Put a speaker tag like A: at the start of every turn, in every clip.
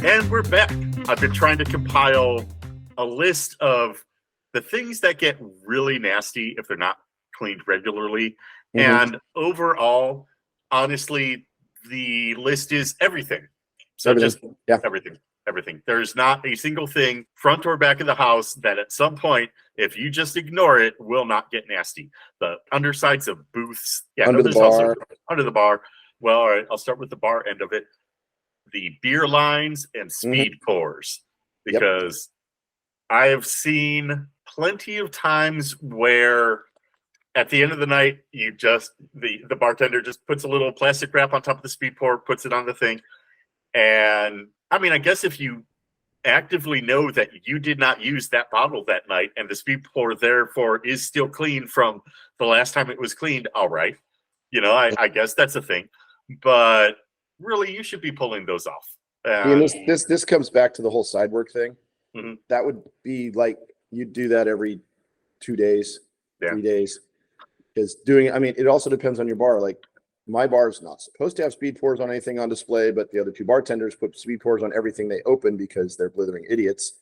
A: And we're back. I've been trying to compile a list of the things that get really nasty if they're not cleaned regularly. And overall, honestly, the list is everything. So just everything. Everything. There's not a single thing, front or back of the house, that at some point, if you just ignore it, will not get nasty. The undersides of booths. Yeah,
B: Under the bar.
A: Also under the bar. Well, all right, I'll start with the bar end of it. The beer lines and speed pours, because I have seen plenty of times where at the end of the night, you just the bartender just puts a little plastic wrap on top of the speed pour, puts it on the thing. And I mean, I guess if you actively know that you did not use that bottle that night and the speed pour therefore is still clean from the last time it was cleaned, all right. You know, I guess that's a thing. But really, you should be pulling those off.
B: This comes back to the whole Sidework thing. That would be like you'd do that every 2 days, 3 days. Because it also depends on your bar. Like my bar is not supposed to have speed pours on anything on display, but the other two bartenders put speed pours on everything they open because they're blithering idiots.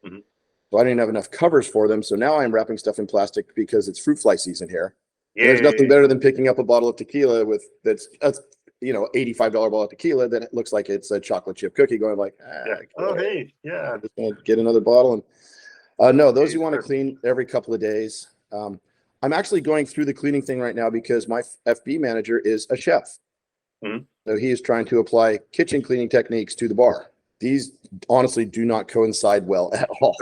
B: So I didn't have enough covers for them. So now I'm wrapping stuff in plastic because it's fruit fly season here. There's nothing better than picking up a bottle of tequila that's $85 bottle of tequila that looks like it's a chocolate chip cookie, going like, I'm just gonna get another bottle. And no, those you want to clean every couple of days. I'm actually going through the cleaning thing right now because my FB manager is a chef. So he is trying to apply kitchen cleaning techniques to the bar. These honestly do not coincide well at all.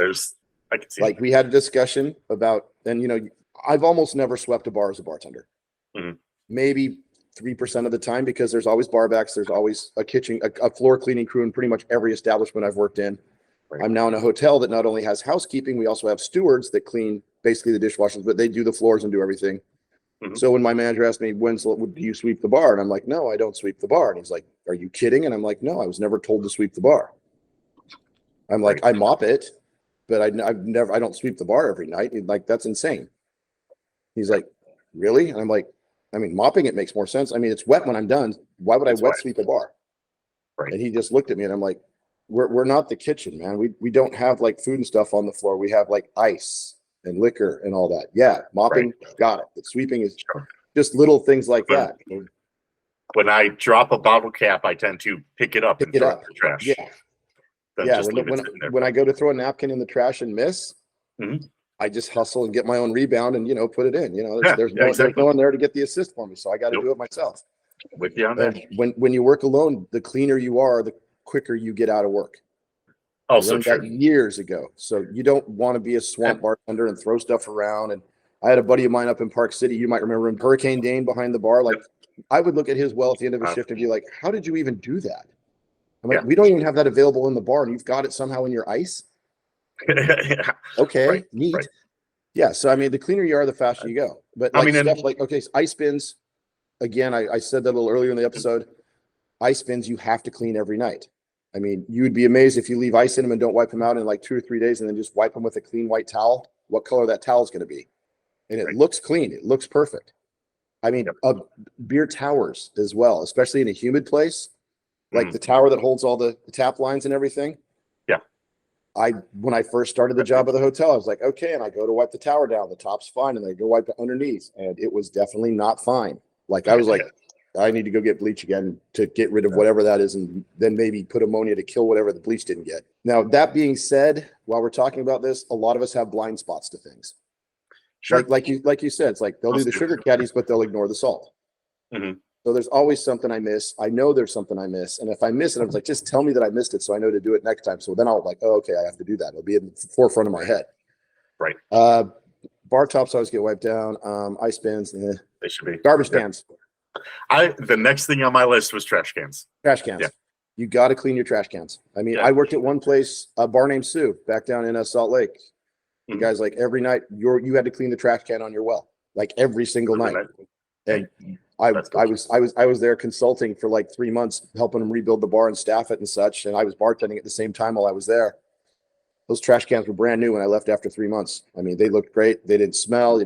A: I can see
B: we had a discussion about, and I've almost never swept a bar as a bartender. Maybe 3% of the time, because there's always barbacks, there's always a floor cleaning crew in pretty much every establishment I've worked in. I'm now in a hotel that not only has housekeeping, we also have stewards that clean basically the dishwashers, but they do the floors and do everything. So when my manager asked me, do you sweep the bar? And I'm like, no, I don't sweep the bar. And he's like, are you kidding? And I'm like, no, I was never told to sweep the bar. I'm like, I mop it, but I don't sweep the bar every night. He's like, that's insane. He's like, really? And I'm like, mopping it makes more sense. It's wet when I'm done. Why would I wet sweep a bar? And he just looked at me and I'm like, we're not the kitchen, man. We don't have like food and stuff on the floor. We have like ice and liquor and all that. Yeah, mopping, got it. But sweeping is just little things like that.
A: When I drop a bottle cap, I tend to pick it up and throw it in the trash.
B: When I go to throw a napkin in the trash and miss, I just hustle and get my own rebound and put it in. There's no one there to get the assist for me, so I got to do it myself.
A: With you on that.
B: When you work alone, the cleaner you are, the quicker you get out of work. I learned that years ago. So you don't want to be a swamp bartender and throw stuff around. And I had a buddy of mine up in Park City. You might remember him, Hurricane Dane, behind the bar. Like I would look at his well at the end of a shift and be like, "How did you even do that?" I'm like, "We don't even have that available in the bar, and you've got it somehow in your ice." Okay, neat. Yeah. So the cleaner you are, the faster you go. But ice bins. Again, I said that a little earlier in the episode. Ice bins you have to clean every night. You would be amazed if you leave ice in them and don't wipe them out in like 2 or 3 days and then just wipe them with a clean white towel, what color that towel is going to be. And it looks clean. It looks perfect. Beer towers as well, especially in a humid place, like the tower that holds all the tap lines and everything. When I first started the job at the hotel, I was like, okay. And I go to wipe the tower down. The top's fine. And I go wipe it underneath. And it was definitely not fine. I was like, I need to go get bleach again to get rid of whatever that is, and then maybe put ammonia to kill whatever the bleach didn't get. Now, that being said, while we're talking about this, a lot of us have blind spots to things. Like you said, it's like they'll do the sugar caddies, but they'll ignore the salt. So there's always something I miss. I know there's something I miss, and if I miss it, I was like, just tell me that I missed it, so I know to do it next time. So then I'll like, oh, okay, I have to do that. It'll be in the forefront of my head. Bar tops always get wiped down. Ice bins,
A: they should be
B: garbage cans.
A: The next thing on my list was trash cans.
B: You got to clean your trash cans. I worked at one place, a bar named Sue, back down in Salt Lake. The guys, like every night you had to clean the trash can on your well, like every single night. And I was there consulting for like 3 months, helping them rebuild the bar and staff it and such. And I was bartending at the same time while I was there. Those trash cans were brand new when I left after 3 months. They looked great. They didn't smell.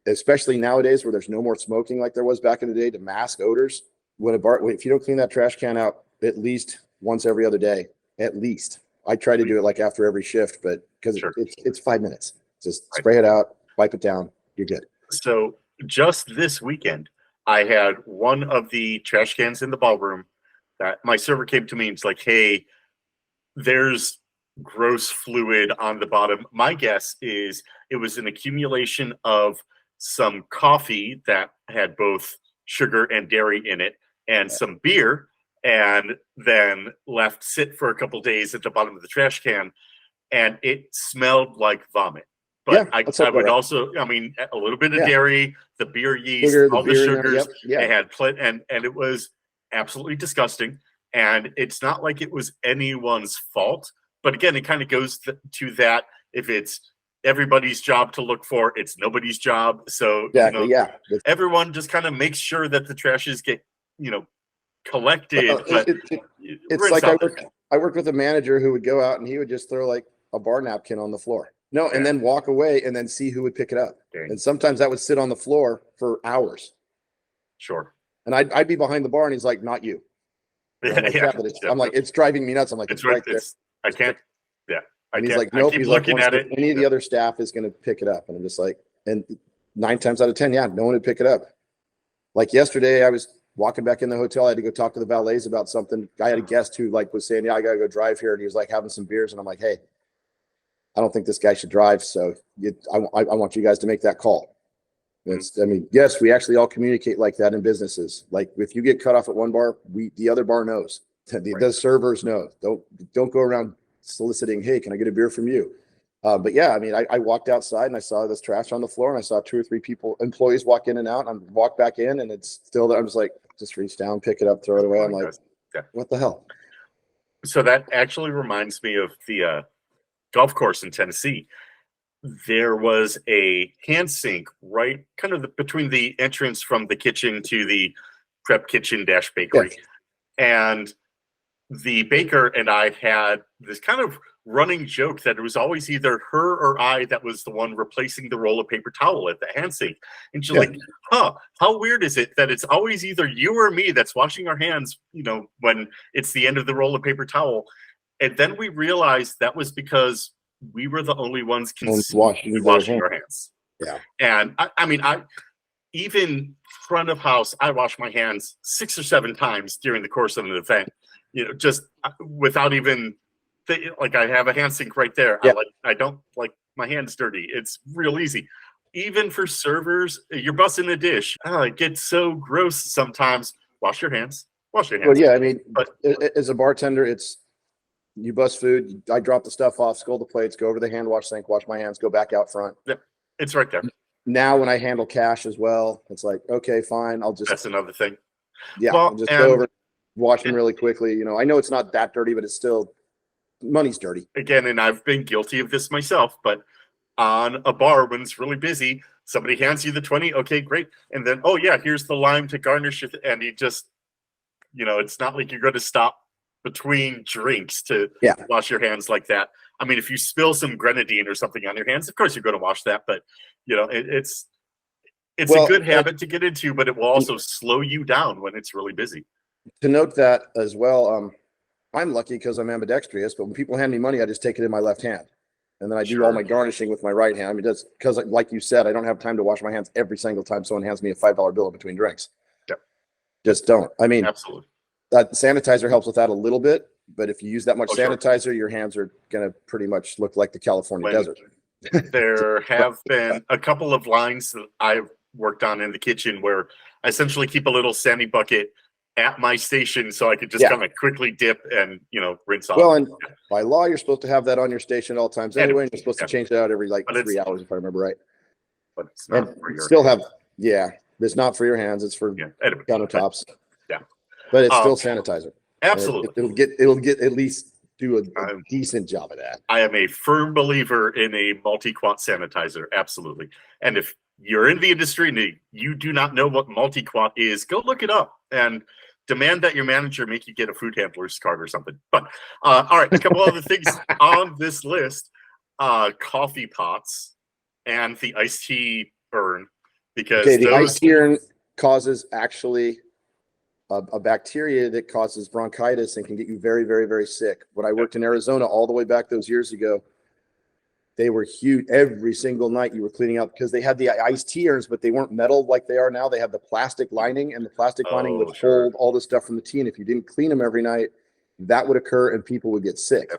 B: Especially nowadays where there's no more smoking like there was back in the day to mask odors. If you don't clean that trash can out at least once every other day, at least. I try to do it like after every shift, but because
A: Sure.
B: it's 5 minutes. Just spray it out, wipe it down, you're good.
A: So just this weekend, I had one of the trash cans in the ballroom that my server came to me and it's like, hey, there's gross fluid on the bottom. My guess is it was an accumulation of some coffee that had both sugar and dairy in it and some beer, and then left sit for a couple days at the bottom of the trash can, and it smelled like vomit. But I would also, I mean, a little bit of dairy, the beer yeast, all the sugars. It had and it was absolutely disgusting. And it's not like it was anyone's fault. But again, it kind of goes to that. If it's everybody's job to look for, it's nobody's job. So everyone just kind of makes sure that the trashes get, collected. But
B: it's like I worked with a manager who would go out and he would just throw like a bar napkin on the floor. No, and then walk away and then see who would pick it up. Dang. And sometimes that would sit on the floor for hours.
A: Sure.
B: And I'd be behind the bar and he's like, not you. I'm like, it's driving me nuts. I'm like, it's right there.
A: I can't. Yeah.
B: And he's like, nope. He's looking at it. Any of the other staff is going to pick it up. And I'm just like, and 9 times out of 10, no one would pick it up. Like yesterday, I was walking back in the hotel. I had to go talk to the valets about something. I had a guest who was saying, I got to go drive here. And he was like having some beers. And I'm like, hey, I don't think this guy should drive. So I want you guys to make that call. Yes, we actually all communicate like that in businesses. Like if you get cut off at one bar, the other bar knows. The servers know. Don't go around soliciting, hey, can I get a beer from you? But yeah, I walked outside and I saw this trash on the floor and I saw 2 or 3 employees walk in and out, and I walked back in and it's still there. I'm just like, just reach down, pick it up, throw it away. I'm like, what the hell?
A: So that actually reminds me of the golf course in Tennessee. There was a hand sink right kind of between the entrance from the kitchen to the prep kitchen - bakery. Yes. And the baker and I had this kind of running joke that it was always either her or I that was the one replacing the roll of paper towel at the hand sink. And she's like, how weird is it that it's always either you or me that's washing our hands, when it's the end of the roll of paper towel. And then we realized that was because we were the only ones washing our hands.
B: Yeah.
A: And I even front of house, I wash my hands 6 or 7 times during the course of an event, just without even like I have a hand sink right there. Yeah. I don't like my hands dirty. It's real easy. Even for servers, you're busting a dish. It gets so gross sometimes. Wash your hands. Wash your hands.
B: Well, yeah, but as a bartender, it's you bust food. I drop the stuff off, scold the plates, go over the hand wash sink, wash my hands, go back out front.
A: Yep, it's right there.
B: Now, when I handle cash as well, it's like, okay, fine. That's
A: another thing.
B: Yeah, I'll just go over, wash them really quickly. I know it's not that dirty, but it's still money's dirty.
A: Again, and I've been guilty of this myself, but on a bar when it's really busy, somebody hands you the 20. Okay, great. And then, oh yeah, here's the lime to garnish it. And you just, it's not like you're going to stop between drinks to wash your hands like that. If you spill some grenadine or something on your hands, of course you're going to wash that. But it's a good habit to get into, but it will also slow you down when it's really busy.
B: To note that as well, I'm lucky because I'm ambidextrous, but when people hand me money, I just take it in my left hand. And then I do all my garnishing with my right hand. That's because, like you said, I don't have time to wash my hands every single time someone hands me a $5 bill in between drinks.
A: Yep.
B: Just don't.
A: Absolutely.
B: Sanitizer helps with that a little bit, but if you use that much sanitizer, your hands are going to pretty much look like the California desert.
A: There have been a couple of lines that I've worked on in the kitchen where I essentially keep a little sandy bucket at my station so I could just kind of quickly dip and, rinse off.
B: Well, and by law, you're supposed to have that on your station at all times anyway. And you're supposed to change it out every 3 hours, if I remember right.
A: But it's not for your
B: it's not for your hands. It's for countertops.
A: Yeah.
B: But it's still sanitizer.
A: Absolutely.
B: It'll get at least do a decent job of that.
A: I am a firm believer in a multi-quant sanitizer. Absolutely. And if you're in the industry and you do not know what multi-quant is, go look it up and demand that your manager make you get a food handler's card or something. But all right, a couple other things on this list: coffee pots and the iced tea urn, because
B: the iced tea urn causes actually a bacteria that causes bronchitis and can get you very, very, very sick. When I worked in Arizona all the way back those years ago, they were huge. Every single night you were cleaning out because they had the iced tea urns, but they weren't metal like they are now. They had the plastic lining, and the plastic lining would hold all the stuff from the tea. And if you didn't clean them every night, that would occur and people would get sick.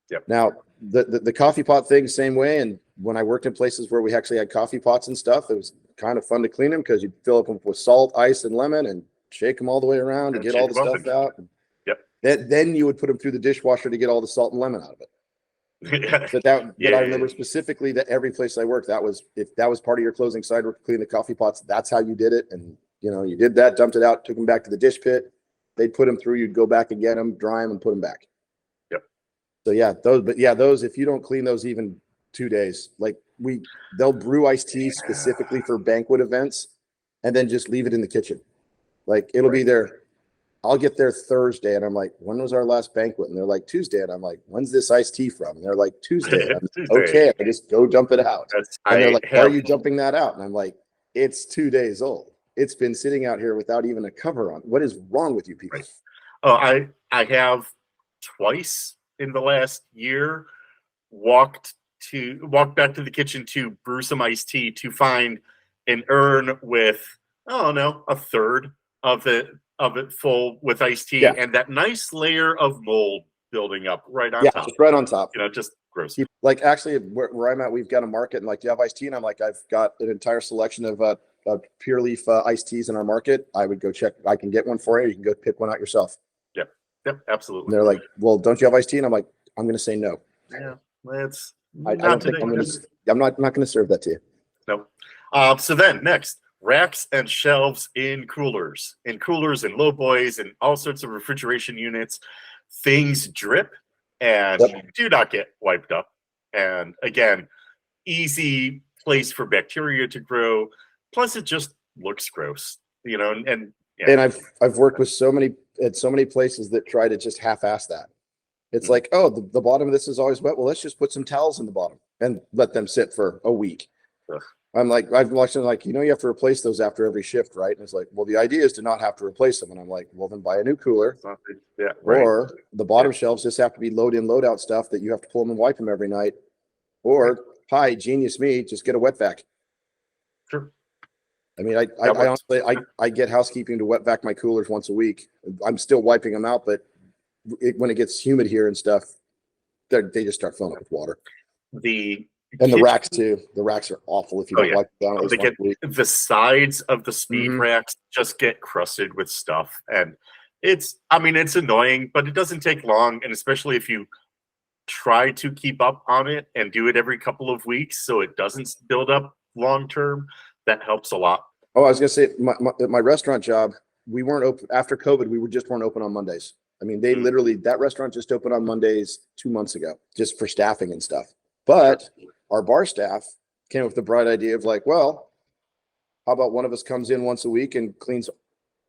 A: Yep.
B: Now, the coffee pot thing, same way. And when I worked in places where we actually had coffee pots and stuff, it was kind of fun to clean them because you'd fill up them with salt, ice, and lemon and shake them all the way around to get all the stuff out. Then you would put them through the dishwasher to get all the salt and lemon out of it. But I remember specifically that every place I worked, if that was part of your closing side work, clean the coffee pots, that's how you did it. And you did that, dumped it out, took them back to the dish pit. They'd put them through, you'd go back and get them, dry them, and put them back.
A: Yep.
B: So those, if you don't clean those even 2 days, like they'll brew iced tea specifically for banquet events and then just leave it in the kitchen. Like it'll be there. I'll get there Thursday and I'm like, when was our last banquet? And they're like, Tuesday. And I'm like, when's this iced tea from? And they're like, Tuesday. And I'm
A: Tuesday.
B: Okay, I just go dump it out. And they're like, why are you dumping that out? And I'm like, it's 2 days old. It's been sitting out here without even a cover on. What is wrong with you people?
A: Right. Oh, I have twice in the last year walked back to the kitchen to brew some iced tea to find an urn with, a third of it full with iced tea and that nice layer of mold building up right on top.
B: Just right on top.
A: Just gross.
B: Like actually where I'm at, we've got a market and like, do you have iced tea? And I'm like, I've got an entire selection of pure leaf iced teas in our market. I would go check. I can get one for you. You can go pick one out yourself.
A: Yep, absolutely.
B: And they're like, well, don't you have iced tea? And I'm like, I'm going to say no.
A: Yeah, that's
B: I don't think I'm not going to serve that to you.
A: No. So then next, racks and shelves in coolers and low boys and all sorts of refrigeration units. Things drip and do not get wiped up. And again, easy place for bacteria to grow. Plus, it just looks gross, And
B: I've worked with so many places that try to just half-ass that. It's like, oh, the bottom of this is always wet. Well, let's just put some towels in the bottom and let them sit for a week.
A: Ugh.
B: I'm like, I've watched them like, you have to replace those after every shift, right? And it's like, well, the idea is to not have to replace them. And I'm like, well, then buy a new cooler. Or the bottom shelves just have to be load in, load out stuff that you have to pull them and wipe them every night. Or, hi, genius me, just get a wet vac.
A: Sure.
B: I mean, I honestly, I get housekeeping to wet vac my coolers once a week. I'm still wiping them out, but when it gets humid here and stuff, they just start filling up with water. The racks too. The racks are awful if you don't wipe them down.
A: They get the sides of the speed racks just get crusted with stuff, and it's annoying, but it doesn't take long, and especially if you try to keep up on it and do it every couple of weeks, so it doesn't build up long term. That helps a lot.
B: Oh, I was gonna say my restaurant job, we weren't open after COVID. We just weren't open on Mondays. I mean, they literally that restaurant just opened on Mondays 2 months ago, just for staffing and stuff. But our bar staff came up with the bright idea of like, well, how about one of us comes in once a week and cleans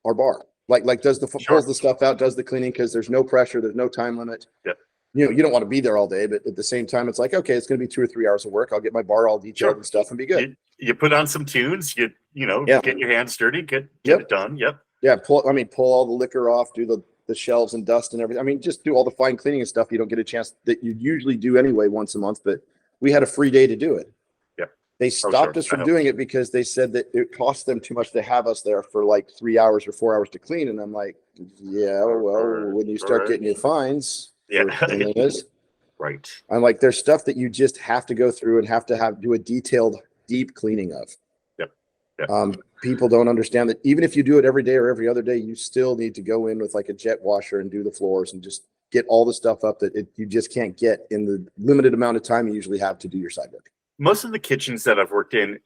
B: our bar? Like pulls the stuff out, does the cleaning because there's no pressure, there's no time limit.
A: Yeah.
B: You don't want to be there all day, but at the same time, it's like, okay, it's going to be 2 or 3 hours of work. I'll get my bar all detailed and stuff and be good.
A: You put on some tunes, get your hands dirty, get it done. Yep.
B: Yeah. Pull all the liquor off, do the shelves and dust and everything. I mean, just do all the fine cleaning and stuff. You don't get a chance that you usually do anyway once a month, but we had a free day to do it.
A: Yeah.
B: They stopped us from doing it because they said that it cost them too much to have us there for like 3 hours or 4 hours to clean. And I'm like, yeah, well, when you start getting your fines,
A: right.
B: I'm like, there's stuff that you just have to go through and have to do a detailed, deep cleaning of.
A: Yep.
B: People don't understand that even if you do it every day or every other day, you still need to go in with like a jet washer and do the floors and just get all the stuff up that you just can't get in the limited amount of time you usually have to do your side work.
A: Most of the kitchens that I've worked in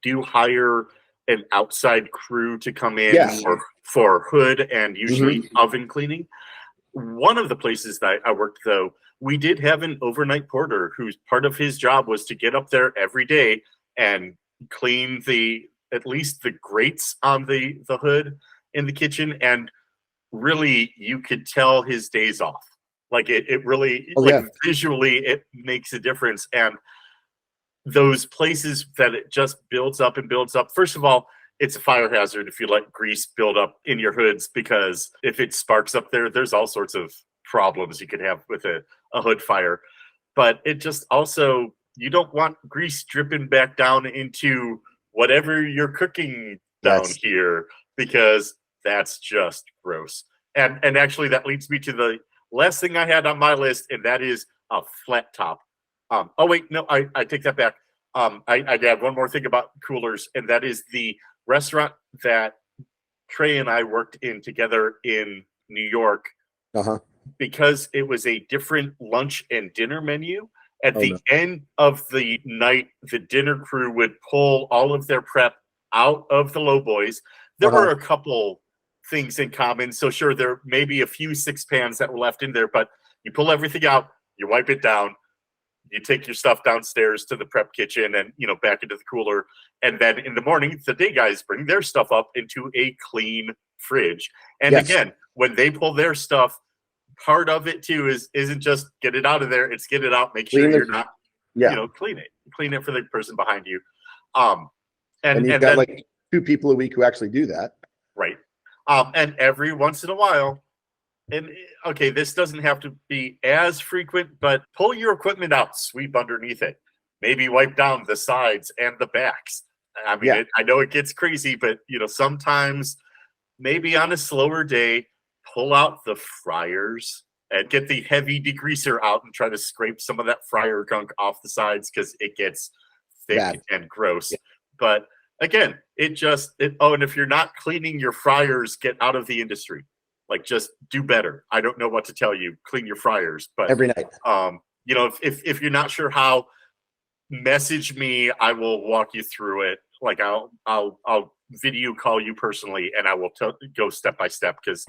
A: do hire an outside crew to come in for hood and usually oven cleaning. One of the places that I worked, though, we did have an overnight porter whose part of his job was to get up there every day and clean at least the grates on the hood in the kitchen. And really, you could tell his days off. Like it really, visually, it makes a difference. And those places that it just builds up and builds up. First of all, it's a fire hazard if you let grease build up in your hoods, because if it sparks up there, there's all sorts of problems you could have with a hood fire. But it just also, you don't want grease dripping back down into whatever you're cooking down here, because that's just gross. And actually that leads me to the last thing I had on my list, and that is a flat top. Oh wait, no, I take that back. I have one more thing about coolers, and that is the restaurant that Trey and I worked in together in New York. Because it was a different lunch and dinner menu. At the end of the night, the dinner crew would pull all of their prep out of the low boys. There were a couple things in common. So sure, there may be a few 6 pans that were left in there, but you pull everything out, you wipe it down, you take your stuff downstairs to the prep kitchen and, back into the cooler. And then in the morning, the day guys bring their stuff up into a clean fridge. And again, when they pull their stuff, part of it too isn't just get it out of there, it's get it out, make sure you're not clean it for the person behind you. And you've got then,
B: like 2 people a week who actually do that,
A: right? And every once in a while, and okay, this doesn't have to be as frequent, but pull your equipment out, sweep underneath it, maybe wipe down the sides and the backs. I mean, I know it gets crazy, but sometimes maybe on a slower day, pull out the fryers and get the heavy degreaser out and try to scrape some of that fryer gunk off the sides, because it gets thick and gross. But again, and if you're not cleaning your fryers, get out of the industry. Like, just do better. I don't know what to tell you. Clean your fryers, but
B: every night.
A: If you're not sure how, message me. I will walk you through it. Like, I'll video call you personally, and I will go step by step, because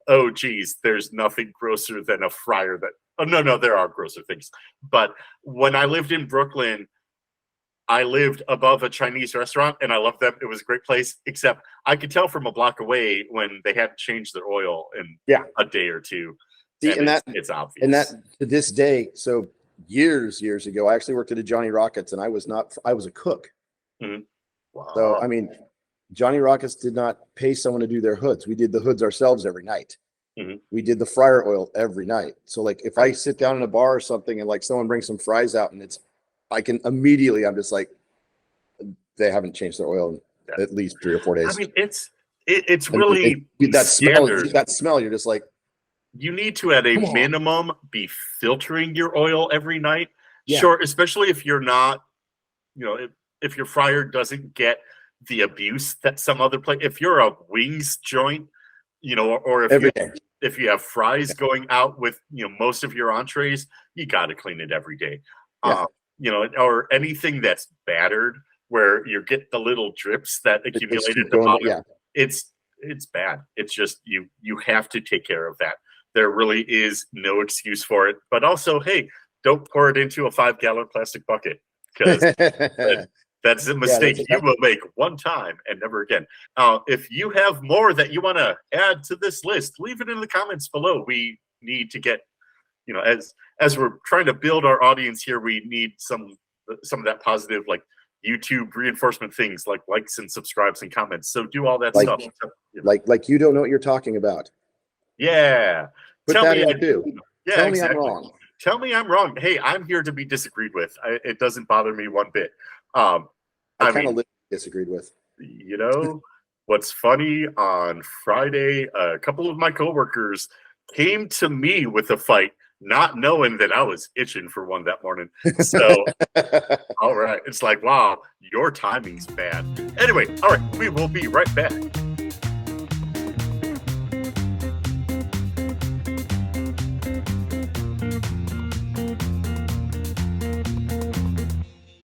A: oh geez, there's nothing grosser than a fryer no, there are grosser things. But when I lived in Brooklyn, I lived above a Chinese restaurant, and I loved them. It was a great place, except I could tell from a block away when they hadn't changed their oil in a day or two.
B: See, and
A: it's obvious.
B: And that, to this day, so years ago, I actually worked at a Johnny Rockets, and I was a cook.
A: Wow.
B: So, I mean, Johnny Rockets did not pay someone to do their hoods. We did the hoods ourselves every night. We did the fryer oil every night. So, like, if I sit down in a bar or something and like someone brings some fries out, and I can immediately, I'm just like, they haven't changed their oil in at least 3 or 4 days.
A: I mean, it's really
B: that smell. You're just like,
A: you need to, at a minimum, be filtering your oil every night. Sure, especially if you're not, if your fryer doesn't get the abuse that some other place. If you're a wings joint, or if you have fries going out with most of your entrees, you got to clean it every day. Or anything that's battered, where you get the little drips that accumulate at the bottom. It's bad. It's just you have to take care of that. There really is no excuse for it. But also, hey, don't pour it into a 5-gallon plastic bucket, because that's a mistake you will make one time and never again. If you have more that you want to add to this list, leave it in the comments below. We need to get, as we're trying to build our audience here, we need some of that positive, like, YouTube reinforcement things, like likes and subscribes and comments. So do all that stuff.
B: Like you don't know what you're talking about.
A: Yeah.
B: Tell me I do.
A: Yeah,
B: Tell
A: exactly.
B: me I'm wrong.
A: Tell me I'm wrong. Hey, I'm here to be disagreed with. It doesn't bother me one bit. I
B: kind of disagreed with.
A: What's funny, on Friday, a couple of my coworkers came to me with a fight, not knowing that I was itching for one that morning. So, all right. It's like, wow, your timing's bad. Anyway, all right. We will be right back.